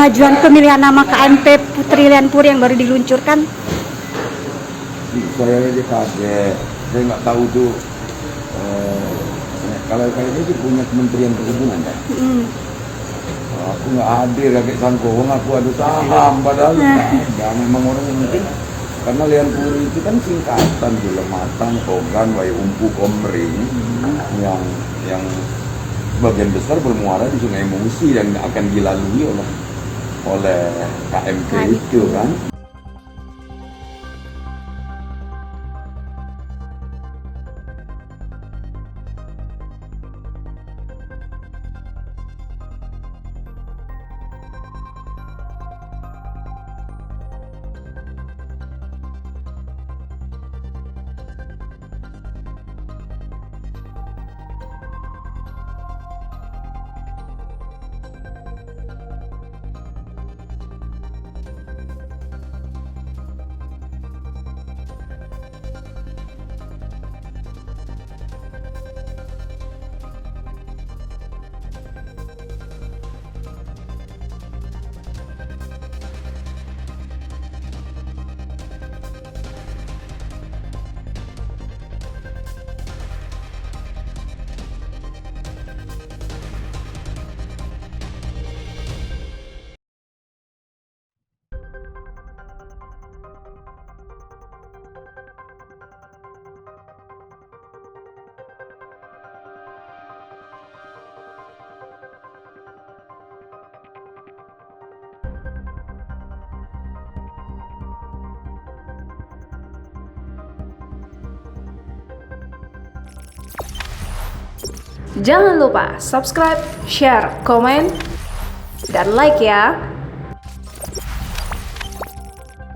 pengajuan pemilihan nama KMP Putri Lianpuri yang baru diluncurkan? Saya aja kaget, saya nggak tahu tuh kalau kayaknya itu punya Kementerian Perkebunan kan. Aku nggak hadir kayak sangkong, aku adu saham padahal ya memang orang yang penting karena Lianpuri itu kan singkatan Gula Matang, Togan, Wayu Umpu, Komering yang sebagian besar bermuara di Sungai Musi dan akan dilalui oleh KMP itu kan. Jangan lupa subscribe, share, komen, dan like ya.